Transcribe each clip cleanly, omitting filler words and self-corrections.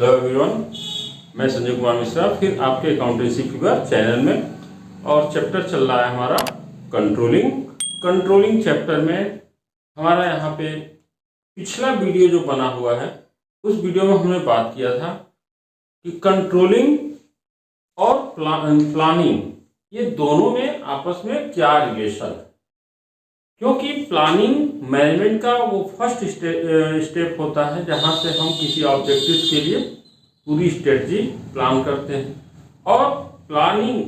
Hello everyone, मैं संजय कुमार मिश्रा फिर आपके अकाउंटेंसी फीवर चैनल में। और चैप्टर चल रहा है हमारा कंट्रोलिंग चैप्टर में हमारा यहाँ पे पिछला वीडियो जो बना हुआ है उस वीडियो में हमने बात किया था कि कंट्रोलिंग और प्लानिंग ये दोनों में आपस में क्या रिलेशन है। क्योंकि प्लानिंग मैनेजमेंट का वो फर्स्ट स्टेप होता है जहाँ से हम किसी ऑब्जेक्टिव्स के लिए पूरी स्ट्रेटजी प्लान करते हैं। और प्लानिंग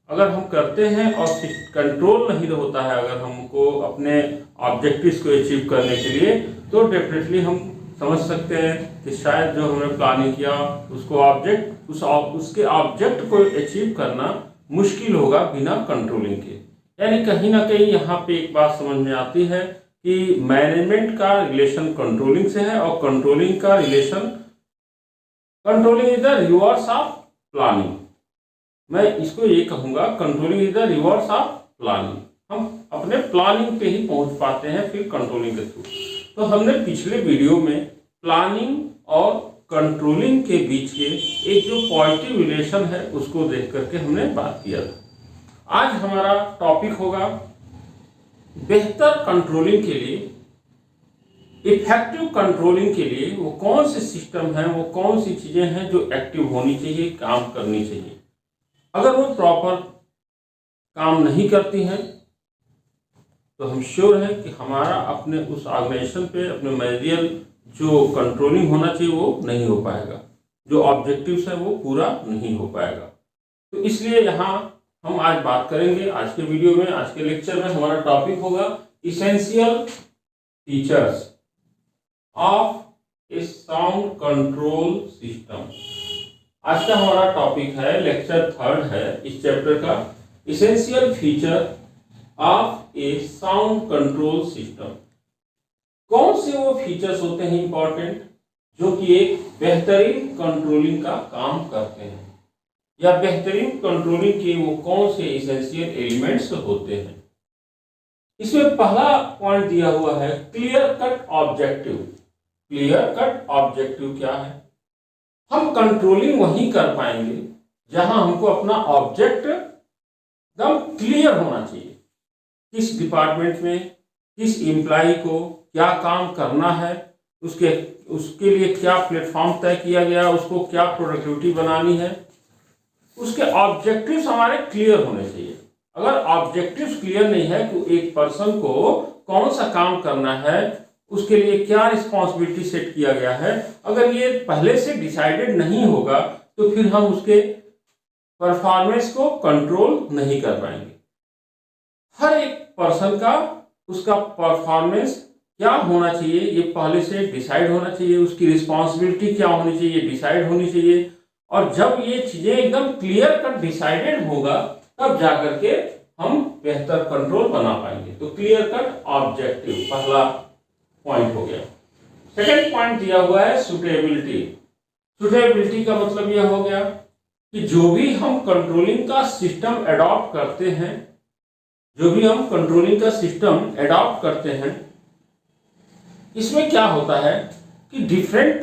अगर हम करते हैं और कंट्रोल नहीं होता है अगर हमको अपने ऑब्जेक्टिव्स को अचीव करने के लिए, तो डेफिनेटली हम समझ सकते हैं कि शायद जो हमने प्लानिंग किया उसके ऑब्जेक्ट को अचीव करना मुश्किल होगा बिना कंट्रोलिंग के। यानी कहीं ना कहीं यहाँ पे एक बात समझ में आती है कि मैनेजमेंट का रिलेशन कंट्रोलिंग से है और कंट्रोलिंग का relation controlling is the reverse of planning. मैं इसको ये कहूँगा, controlling is the reverse of planning. हम अपने प्लानिंग पे ही पहुँच पाते हैं फिर कंट्रोलिंग के थ्रू। तो हमने पिछले वीडियो में प्लानिंग और कंट्रोलिंग के बीच के एक जो पॉजिटिव रिलेशन है उसको देख करके हमने बात किया था। आज हमारा टॉपिक होगा बेहतर कंट्रोलिंग के लिए, इफेक्टिव कंट्रोलिंग के लिए वो कौन से सिस्टम हैं, वो कौन सी चीज़ें हैं जो एक्टिव होनी चाहिए, काम करनी चाहिए। अगर वो प्रॉपर काम नहीं करती हैं तो हम श्योर हैं कि हमारा अपने उस ऑर्गेनाइजेशन पे अपने मैनेजरियल जो कंट्रोलिंग होना चाहिए वो नहीं हो पाएगा, जो ऑब्जेक्टिव्स हैं वो पूरा नहीं हो पाएगा। तो इसलिए यहाँ हम आज बात करेंगे, आज के वीडियो में, आज के लेक्चर में हमारा टॉपिक होगा essential features of A sound control system. आज का हमारा टॉपिक है, लेक्चर 3 है इस चैप्टर का, essential feature of A sound control system. कौन से वो फीचर्स होते हैं इंपॉर्टेंट जो कि एक बेहतरीन कंट्रोलिंग का काम करते हैं, या बेहतरीन कंट्रोलिंग के वो कौन से इसेंशियल एलिमेंट्स होते हैं। इसमें पहला पॉइंट दिया हुआ है clear cut objective. Clear cut objective क्या है? हम कंट्रोलिंग वहीं कर पाएंगे जहां हमको अपना ऑब्जेक्ट एकदम क्लियर होना चाहिए। किस डिपार्टमेंट में किस एम्प्लॉय को क्या काम करना है, उसके लिए क्या प्लेटफॉर्म तय किया गया, उसको क्या प्रोडक्टिविटी बनानी है, उसके ऑब्जेक्टिव्स हमारे क्लियर होने चाहिए। अगर ऑब्जेक्टिव्स क्लियर नहीं है तो एक पर्सन को कौन सा काम करना है, उसके लिए क्या रिस्पॉन्सिबिलिटी सेट किया गया है, अगर ये पहले से डिसाइडेड नहीं होगा तो फिर हम उसके परफॉर्मेंस को कंट्रोल नहीं कर पाएंगे। हर एक पर्सन का उसका परफॉर्मेंस क्या होना चाहिए ये पहले से डिसाइड होना चाहिए, उसकी रिस्पॉन्सिबिलिटी क्या होनी चाहिए डिसाइड होनी चाहिए। और जब ये चीजें एकदम क्लियर कट डिसाइडेड होगा तब जाकर के हम बेहतर कंट्रोल बना पाएंगे। तो क्लियर कट ऑब्जेक्टिव पहला पॉइंट हो गया। सेकंड पॉइंट दिया हुआ है सुटेबिलिटी। सुटेबिलिटी का मतलब यह हो गया कि जो भी हम कंट्रोलिंग का सिस्टम एडॉप्ट करते हैं, इसमें क्या होता है कि डिफरेंट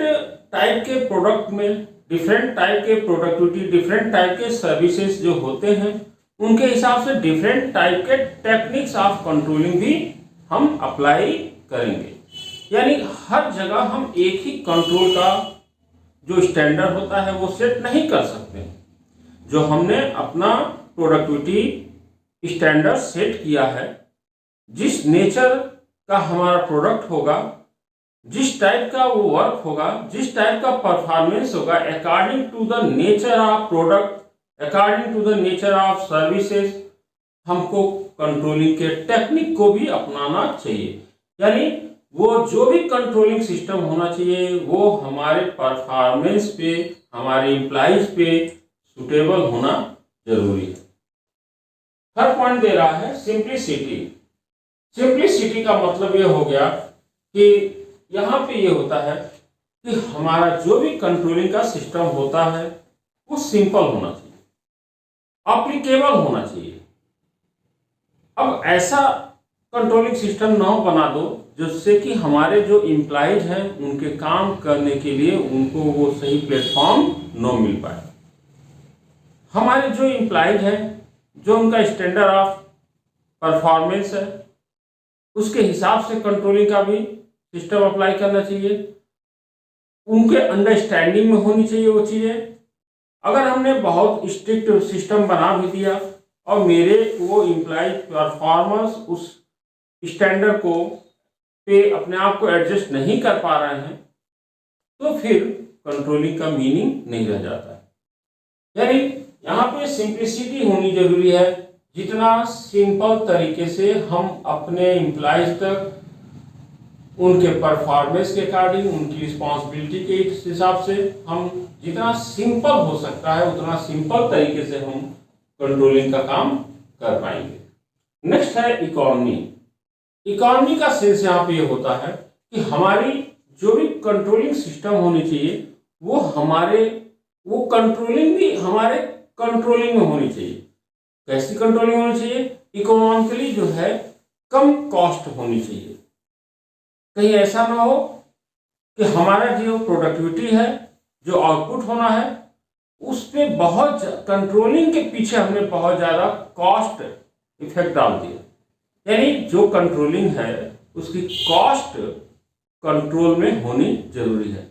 टाइप के प्रोडक्ट में डिफरेंट टाइप के प्रोडक्टिविटी, डिफरेंट टाइप के सर्विसेज जो होते हैं उनके हिसाब से डिफरेंट टाइप के टेक्निक्स ऑफ कंट्रोलिंग भी हम अप्लाई करेंगे। यानी हर जगह हम एक ही कंट्रोल का जो स्टैंडर्ड होता है वो सेट नहीं कर सकते। जो हमने अपना प्रोडक्टिविटी स्टैंडर्ड सेट किया है, जिस नेचर का हमारा प्रोडक्ट होगा, जिस टाइप का वो वर्क होगा, जिस टाइप का परफॉर्मेंस होगा, according to the nature of product, according to the nature of services, हमको कंट्रोलिंग के टेक्निक को भी अपनाना चाहिए। यानी वो जो भी कंट्रोलिंग सिस्टम होना चाहिए वो हमारे परफॉर्मेंस पे, हमारे एम्प्लॉइज पे सुटेबल होना जरूरी है। थर्ड पॉइंट दे रहा है सिंप्लिसिटी। सिंप्लिसिटी का मतलब ये हो गया कि यहाँ पे ये होता है कि हमारा जो भी कंट्रोलिंग का सिस्टम होता है वो सिंपल होना चाहिए, एप्लीकेबल होना चाहिए। अब ऐसा कंट्रोलिंग सिस्टम न बना दो जिससे कि हमारे जो एम्प्लॉइज हैं उनके काम करने के लिए उनको वो सही प्लेटफॉर्म न मिल पाए। हमारे जो एम्प्लॉइज हैं, जो उनका स्टैंडर्ड ऑफ परफॉर्मेंस है, उसके हिसाब से कंट्रोलिंग का भी सिस्टम अप्लाई करना चाहिए। उनके अंडरस्टैंडिंग में होनी चाहिए वो चीज़ें। अगर हमने बहुत स्ट्रिक्ट सिस्टम बना भी दिया और मेरे वो एम्प्लॉय परफॉर्मर्स उस स्टैंडर्ड को पे अपने आप को एडजस्ट नहीं कर पा रहे हैं, तो फिर कंट्रोलिंग का मीनिंग नहीं रह जाता है। यानी यहाँ पे सिंप्लिसिटी होनी जरूरी है। जितना सिंपल तरीके से हम अपने एम्प्लॉयज तक उनके परफॉर्मेंस के अकॉर्डिंग, उनकी रिस्पॉन्सिबिलिटी के हिसाब से हम जितना सिंपल हो सकता है उतना सिंपल तरीके से हम कंट्रोलिंग का काम कर पाएंगे। नेक्स्ट है इकोनॉमी। इकोनॉमी का सेंस यहाँ पे ये होता है कि हमारी जो भी कंट्रोलिंग सिस्टम होनी चाहिए वो कंट्रोलिंग भी हमारे कंट्रोलिंग में होनी चाहिए। कैसी कंट्रोलिंग होनी चाहिए? इकोनॉमिकली जो है कम कॉस्ट होनी चाहिए। कहीं ऐसा ना हो कि हमारा जो प्रोडक्टिविटी है, जो आउटपुट होना है, उस पे बहुत कंट्रोलिंग के पीछे हमने बहुत ज़्यादा कॉस्ट इफेक्ट डाल दिया। यानी जो कंट्रोलिंग है उसकी कॉस्ट कंट्रोल में होनी जरूरी है।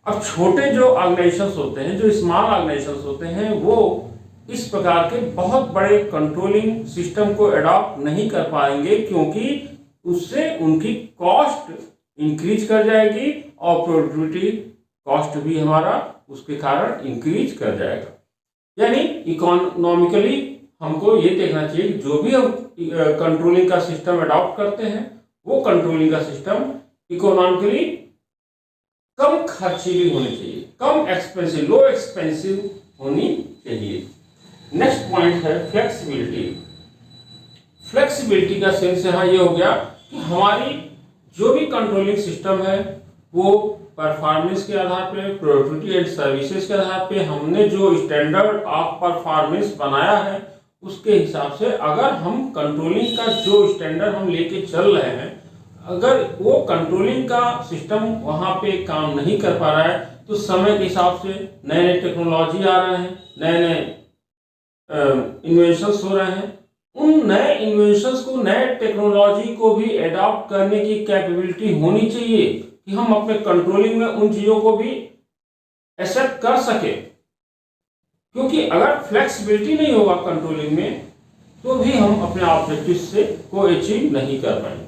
अब छोटे जो ऑर्गेनाइजेशंस होते हैं, जो स्मॉल ऑर्गेनाइजेशंस होते हैं, वो इस प्रकार के बहुत बड़े कंट्रोलिंग सिस्टम को अडॉप्ट नहीं कर पाएंगे क्योंकि उससे उनकी कॉस्ट इंक्रीज कर जाएगी और प्रोडक्टिविटी कॉस्ट भी हमारा उसके कारण इंक्रीज कर जाएगा। यानी इकोनॉमिकली हमको ये देखना चाहिए जो भी हम कंट्रोलिंग का सिस्टम अडॉप्ट करते हैं वो कंट्रोलिंग का सिस्टम इकोनॉमिकली कम खर्चीली होनी चाहिए, कम एक्सपेंसिव, लो एक्सपेंसिव होनी चाहिए। नेक्स्ट पॉइंट है फ्लेक्सिबिलिटी। फ्लेक्सिबिलिटी का सेंस यहाँ ये हो गया कि हमारी जो भी कंट्रोलिंग सिस्टम है वो परफॉर्मेंस के आधार पे, प्रोडक्टिविटी एंड सर्विसेज के आधार पे हमने जो स्टैंडर्ड ऑफ परफॉर्मेंस बनाया है उसके हिसाब से अगर हम कंट्रोलिंग का जो स्टैंडर्ड हम लेके चल रहे हैं, अगर वो कंट्रोलिंग का सिस्टम वहाँ पे काम नहीं कर पा रहा है तो समय के हिसाब से नए नए टेक्नोलॉजी आ रहे हैं, नए नए इन्वेंशंस हो रहे हैं। उन नए इन्वेंशंस को, नए टेक्नोलॉजी को भी एडॉप्ट करने की कैपेबिलिटी होनी चाहिए कि हम अपने कंट्रोलिंग में उन चीज़ों को भी एक्सेप्ट कर सके। क्योंकि अगर फ्लेक्सिबिलिटी नहीं होगा कंट्रोलिंग में तो भी हम अपने ऑब्जेक्टिव से को अचीव नहीं कर पाएंगे।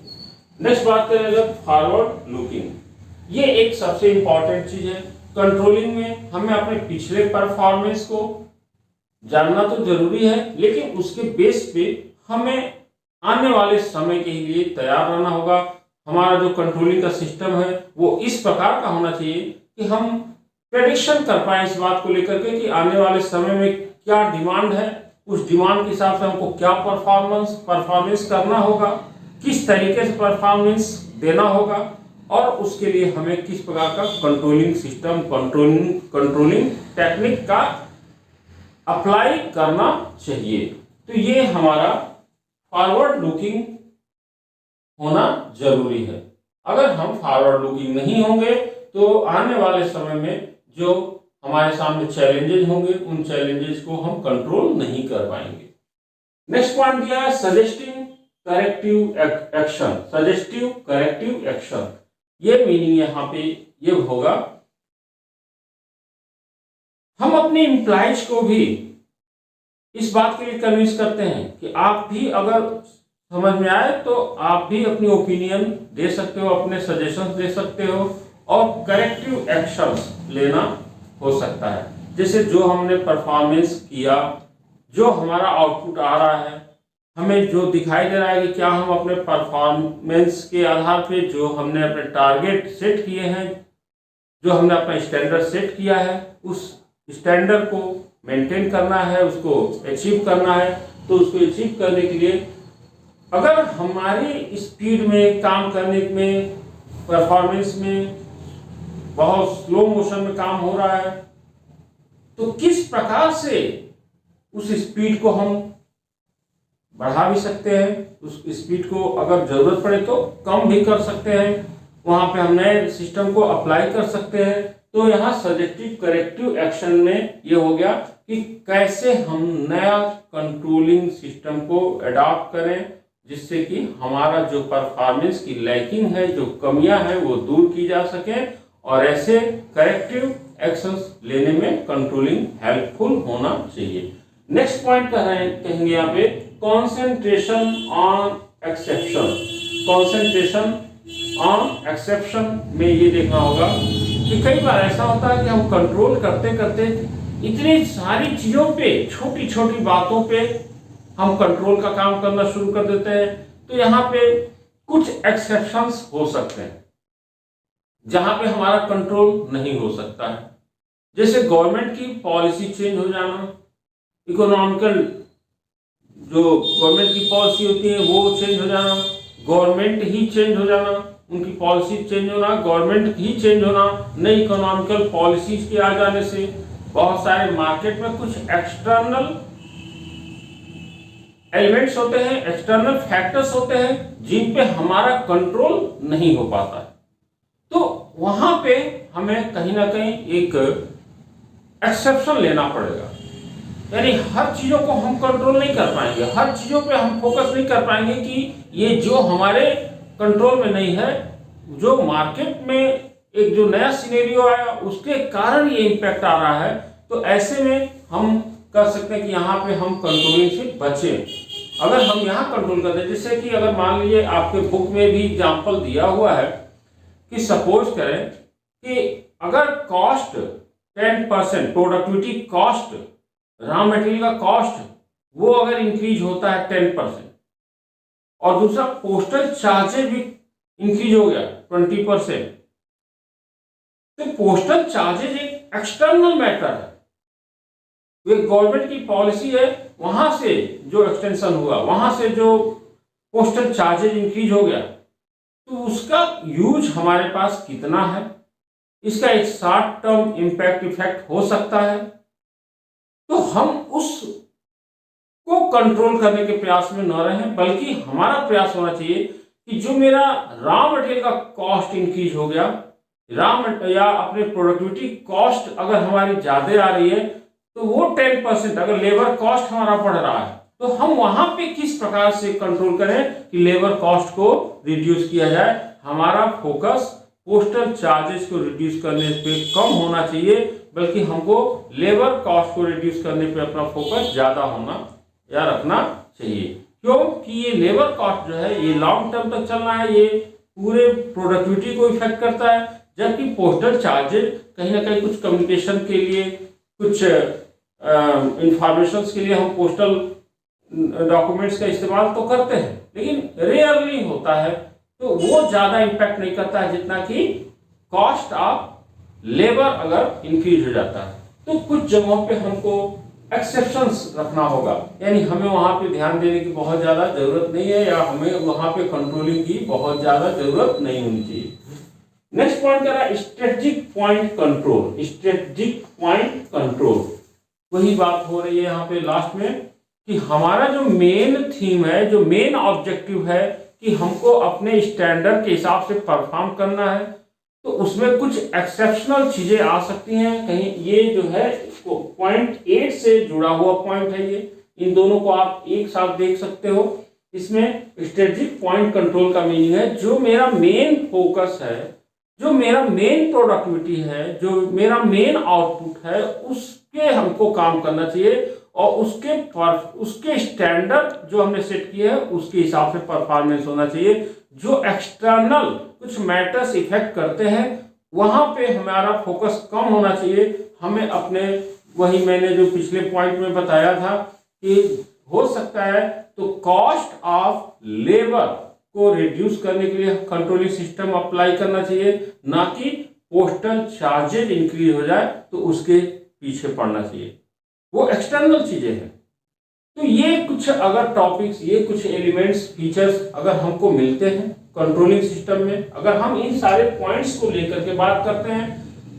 नेक्स्ट बात करेंगे फॉरवर्ड लुकिंग। ये एक सबसे इंपॉर्टेंट चीज है। कंट्रोलिंग में हमें अपने पिछले परफॉर्मेंस को जानना तो जरूरी है, लेकिन उसके बेस पे हमें आने वाले समय के लिए तैयार रहना होगा। हमारा जो कंट्रोलिंग का सिस्टम है वो इस प्रकार का होना चाहिए कि हम प्रेडिक्शन कर पाए इस बात को लेकर के कि आने वाले समय में क्या डिमांड है, उस डिमांड के हिसाब से हमको क्या परफॉर्मेंस करना होगा, किस तरीके से परफॉर्मेंस देना होगा और उसके लिए हमें किस प्रकार का कंट्रोलिंग सिस्टम, कंट्रोलिंग टेक्निक का अप्लाई करना चाहिए। तो ये हमारा फॉरवर्ड लुकिंग होना जरूरी है। अगर हम फॉरवर्ड लुकिंग नहीं होंगे तो आने वाले समय में जो हमारे सामने चैलेंजेस होंगे उन चैलेंजेस को हम कंट्रोल नहीं कर पाएंगे। नेक्स्ट पॉइंट दिया है suggesting corrective action. Suggestive corrective action, ये मीनिंग यहाँ पे ये होगा, हम अपने एम्प्लॉइज को भी इस बात के लिए कन्विंस करते हैं कि आप भी अगर समझ में आए तो आप भी अपनी ओपिनियन दे सकते हो, अपने सजेशंस दे सकते हो और करेक्टिव एक्शंस लेना हो सकता है। जैसे जो हमने परफॉर्मेंस किया, जो हमारा आउटपुट आ रहा है, हमें जो दिखाई दे रहा है कि क्या हम अपने परफॉर्मेंस के आधार पे जो हमने अपने टारगेट सेट किए हैं, जो हमने अपना स्टैंडर्ड सेट किया है, उस स्टैंडर्ड को मेंटेन करना है, उसको अचीव करना है। तो उसको अचीव करने के लिए अगर हमारी स्पीड में काम करने में, परफॉर्मेंस में बहुत स्लो मोशन में काम हो रहा है तो किस प्रकार से उस स्पीड को हम बढ़ा भी सकते हैं, उस स्पीड को अगर जरूरत पड़े तो कम भी कर सकते हैं, वहां पे हम नए सिस्टम को अप्लाई कर सकते हैं। तो यहाँ सजेक्टिव करेक्टिव एक्शन में ये हो गया कि कैसे हम नया कंट्रोलिंग सिस्टम को अडॉप्ट करें जिससे कि हमारा जो परफॉर्मेंस की लैकिंग है, जो कमियां हैं, वो दूर की जा सके और ऐसे करेक्टिव एक्शंस लेने में कंट्रोलिंग हेल्पफुल होना चाहिए। नेक्स्ट पॉइंट कहेंगे यहाँ पे concentration on exception. Concentration on exception में ये देखना होगा कि कई बार ऐसा होता है कि हम कंट्रोल करते करते इतनी सारी चीजों पे, छोटी छोटी बातों पे हम कंट्रोल का काम करना शुरू कर देते हैं। तो यहाँ पे कुछ एक्सेप्शंस हो सकते हैं जहां पे हमारा कंट्रोल नहीं हो सकता है, जैसे गवर्नमेंट की पॉलिसी चेंज हो जाना, इकोनॉमिकल जो गवर्नमेंट की पॉलिसी होती है वो चेंज हो जाना, गवर्नमेंट ही चेंज हो जाना, उनकी पॉलिसी चेंज होना, गवर्नमेंट ही चेंज होना, नई इकोनॉमिकल पॉलिसीज के आ जाने से, बहुत सारे मार्केट में कुछ एक्सटर्नल एलिमेंट्स होते हैं, एक्सटर्नल फैक्टर्स होते हैं जिन पे हमारा कंट्रोल नहीं हो पाता है। तो वहां पे हमें कहीं ना कहीं एक एक्सेप्शन लेना पड़ेगा, यानी हर चीजों को हम कंट्रोल नहीं कर पाएंगे, हर चीजों पे हम फोकस नहीं कर पाएंगे कि ये जो हमारे कंट्रोल में नहीं है, जो मार्केट में एक जो नया सिनेरियो आया उसके कारण ये इम्पैक्ट आ रहा है। तो ऐसे में हम कर सकते हैं कि यहाँ पे हम कंट्रोलिंग से बचें। अगर हम यहाँ कंट्रोल कर दें, जैसे कि अगर मान लीजिए आपके बुक में भी एग्जाम्पल दिया हुआ है कि सपोज करें कि अगर cost 10%, productivity cost, raw material का कॉस्ट वो अगर इंक्रीज होता है 10% और दूसरा पोस्टल चार्जेस भी इंक्रीज हो गया 20%, तो पोस्टल चार्जेस एक एक्सटर्नल मैटर है, एक गवर्नमेंट की पॉलिसी है, वहां से जो एक्सटेंशन हुआ, वहां से जो पोस्टल चार्जेस इंक्रीज हो गया, तो उसका यूज हमारे पास कितना है, इसका एक शॉर्ट टर्म इम्पैक्ट इफेक्ट हो सकता है। तो हम उस को कंट्रोल करने के प्रयास में न रहें, बल्कि हमारा प्रयास होना चाहिए कि जो मेरा रॉ मटेरियल का कॉस्ट इंक्रीज हो गया, या अपने प्रोडक्टिविटी कॉस्ट अगर हमारी ज्यादा आ रही है, तो वो 10% अगर लेबर कॉस्ट हमारा बढ़ रहा है, तो हम वहां पे किस प्रकार से कंट्रोल करें कि लेबर कॉस्ट को रिड्यूस किया जाए। हमारा फोकस पोस्टल चार्जेस को रिड्यूस करने पे कम होना चाहिए, बल्कि हमको लेबर कॉस्ट को रिड्यूस करने पे अपना फोकस ज्यादा होना या रखना चाहिए। क्योंकि ये लेबर कॉस्ट जो है ये लॉन्ग टर्म तक चलना है, ये पूरे प्रोडक्टिविटी को इफेक्ट करता है, जबकि पोस्टल चार्जेस कहीं ना कहीं कुछ कम्युनिकेशन के लिए, कुछ इंफॉर्मेशन के लिए हम पोस्टल डॉक्यूमेंट्स का इस्तेमाल तो करते हैं, लेकिन रेयरली होता है, तो वो ज्यादा इम्पैक्ट नहीं करता है जितना कि कॉस्ट ऑफ लेबर अगर इंक्रीज हो जाता है। तो कुछ जगहों पे हमको एक्सेप्शंस रखना होगा, यानी हमें वहां पे ध्यान देने की बहुत ज्यादा जरूरत नहीं है, या हमें वहां पे कंट्रोलिंग की बहुत ज्यादा जरूरत नहीं होनी चाहिए। नेक्स्ट पॉइंट कह रहा है strategic point control. Strategic point control, वही बात हो रही है यहाँ पे लास्ट में कि हमारा जो मेन थीम है, जो मेन ऑब्जेक्टिव है कि हमको अपने स्टैंडर्ड के हिसाब से परफॉर्म करना है, तो उसमें कुछ एक्सेप्शनल चीजें आ सकती हैं। कहीं ये जो है पॉइंट 8 से जुड़ा हुआ पॉइंट है, ये इन दोनों को आप एक साथ देख सकते हो। इसमें स्ट्रेटेजिक पॉइंट कंट्रोल का मीनिंग है जो मेरा मेन फोकस है, जो मेरा मेन प्रोडक्टिविटी है, जो मेरा मेन आउटपुट है, उसके हमको काम करना चाहिए और उसके स्टैंडर्ड जो हमने सेट किए हैं उसके हिसाब से परफॉर्मेंस होना चाहिए। जो एक्सटर्नल कुछ मैटर्स इफेक्ट करते हैं वहां पे हमारा फोकस कम होना चाहिए। हमें अपने, वही मैंने जो पिछले पॉइंट में बताया था कि हो सकता है तो कॉस्ट ऑफ लेबर को रिड्यूस करने के लिए कंट्रोलिंग सिस्टम अप्लाई करना चाहिए, ना कि पोस्टल चार्जेज इंक्रीज हो जाए तो उसके पीछे पड़ना चाहिए। वो एक्सटर्नल चीजें हैं। तो ये कुछ अगर टॉपिक्स, ये कुछ एलिमेंट्स, फीचर्स अगर हमको मिलते हैं कंट्रोलिंग सिस्टम में, अगर हम इन सारे पॉइंट्स को लेकर के बात करते हैं,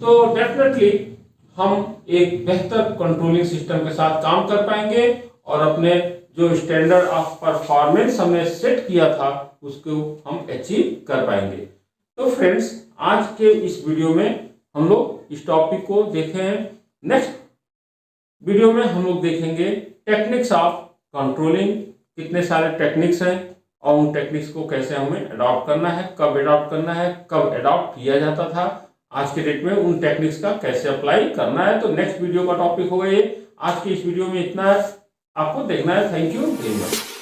तो डेफिनेटली हम एक बेहतर कंट्रोलिंग सिस्टम के साथ काम कर पाएंगे और अपने जो स्टैंडर्ड ऑफ परफॉर्मेंस हमने सेट किया था उसको हम अचीव कर पाएंगे। तो फ्रेंड्स, आज के इस वीडियो में हम लोग इस टॉपिक को देखें। नेक्स्ट वीडियो में हम लोग देखेंगे टेक्निक्स ऑफ कंट्रोलिंग। कितने सारे टेक्निक्स हैं और उन टेक्निक्स को कैसे हमें अडॉप्ट करना है, कब अडॉप्ट करना है, कब अडॉप्ट किया जाता था, आज के डेट में उन टेक्निक्स का कैसे अप्लाई करना है। तो नेक्स्ट वीडियो का टॉपिक होगा ये। आज के इस वीडियो में इतना आपको देखना है। Thank you very much.